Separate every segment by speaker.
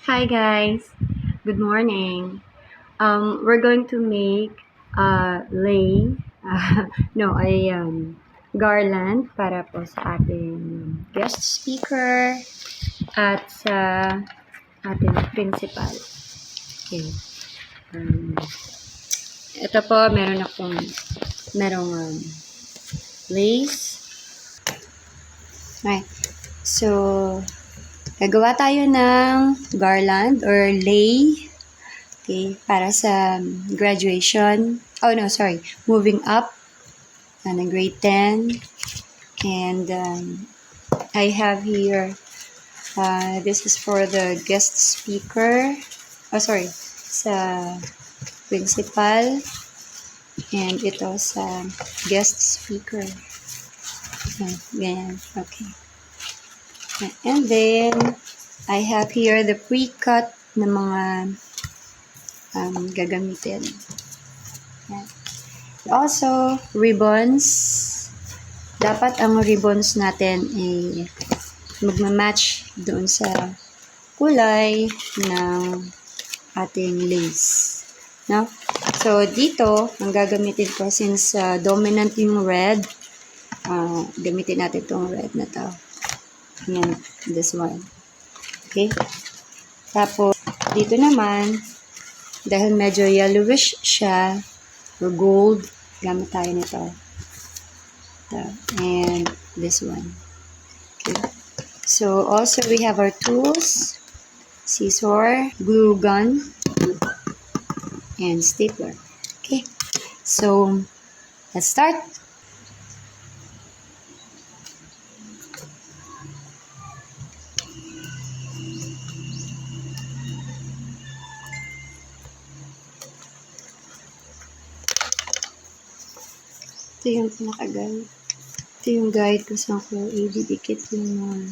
Speaker 1: Hi guys, good morning. We're going to make lay, no, garland para po sa ating guest speaker at sa ating principal. Okay. Um, ito po, merong lace. Right. So, gagawa tayo ng garland or lay. Okay, para sa graduation. Oh no, sorry. Moving up ng grade 10. And I have here, this is for the guest speaker. Oh, sorry. Sa principal. And ito sa guest speaker. Ganyan. Okay. And then, I have here the pre-cut na mga gagamitin. Yan. Also, ribbons. Dapat ang ribbons natin ay magma-match doon sa kulay ng ating lace. No? So, dito, ang gagamitin ko, since dominant yung red, gamitin natin itong red na to. Yan, this one. Okay? Tapos, dito naman, dahil medyo yellowish siya, or gold, gamit tayo nito. And this one. Okay. So, also we have our tools, scissor, glue gun, and stapler. Okay. So, let's start. Ito yung pinaka-guide. Ito yung guide kung saan ko ididikit yung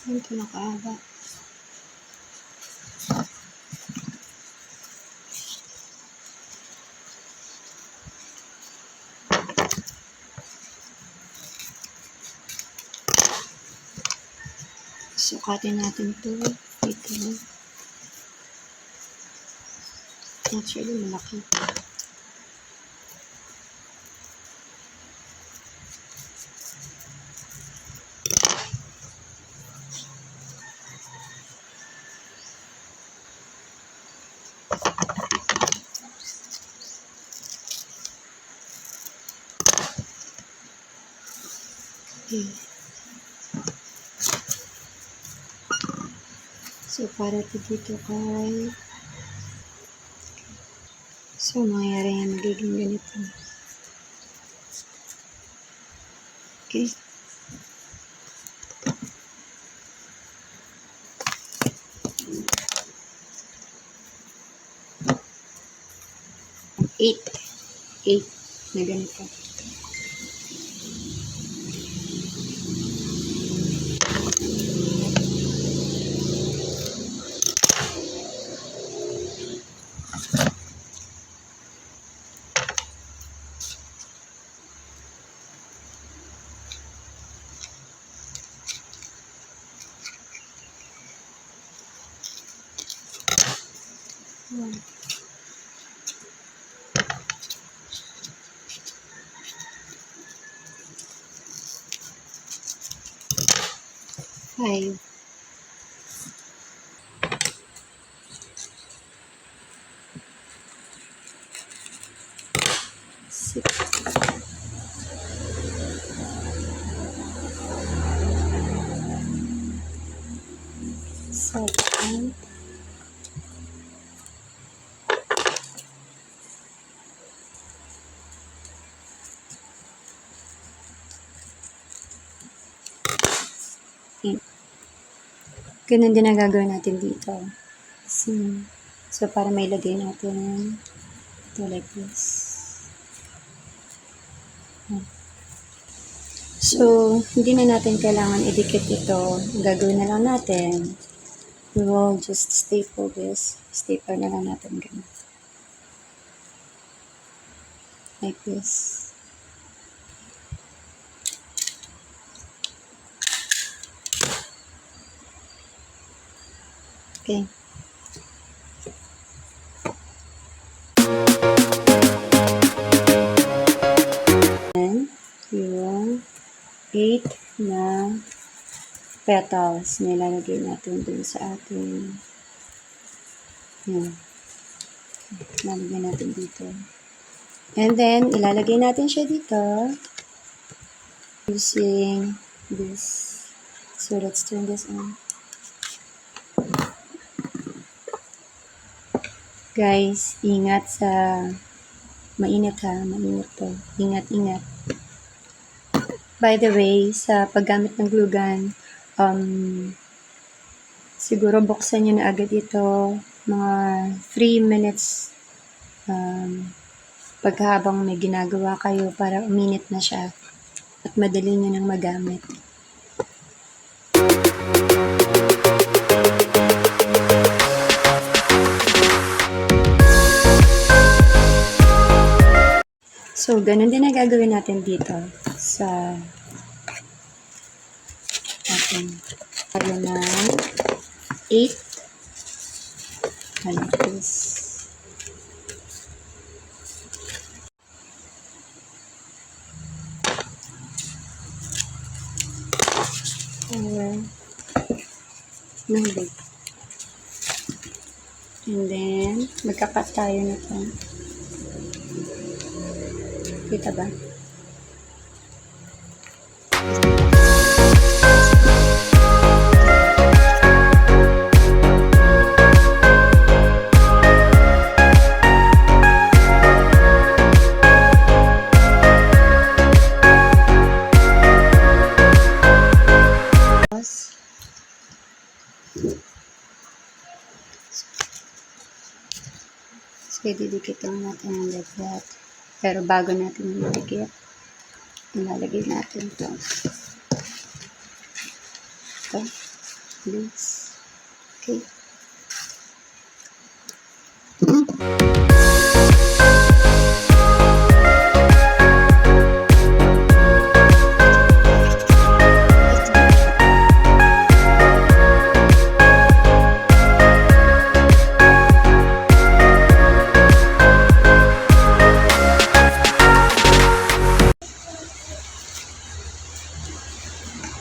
Speaker 1: yung pinaka-haba. Sukatin natin ito. Ito. Actually, malaki. Okay. So, para ito dito kay... So, mangyayari yan, magiging ganito. Okay. Eight na ganito. Five. Six. Seven. Eight. Ganun din ang gagawin natin dito. So, para may lagay natin ito like this. So, hindi na natin kailangan idikit ito. Gagawin na lang natin. We will just staple this. Staple na lang natin ganun. Like this. Okay. And yung 8 na petals na ilalagay natin dun sa ating yan. Ilalagay natin dito. And then, ilalagay natin siya dito using this. So, let's turn this on. Guys, ingat sa mainit ha. Mainit to. Ingat, ingat. By the way, sa paggamit ng glue gun, siguro buksan nyo na agad ito mga 3 minutes paghabang may ginagawa kayo para uminit na siya at madali nyo nang magamit. So, ganun din ang gagawin natin dito sa ating tayo na 8 like this. Nahulog. And then, magkakat tayo nito. Kita ba? So, didikit lang natin like that. Pero bago natin didikit, ilalagay natin ito. Ito. This. Okay.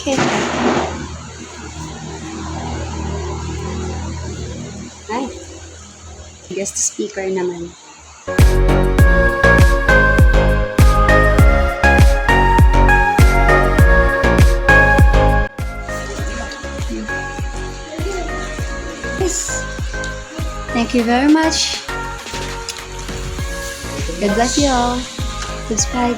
Speaker 1: Okay. Ay. Guest speaker naman. Yes. Thank you very much. God bless you all. Subscribe.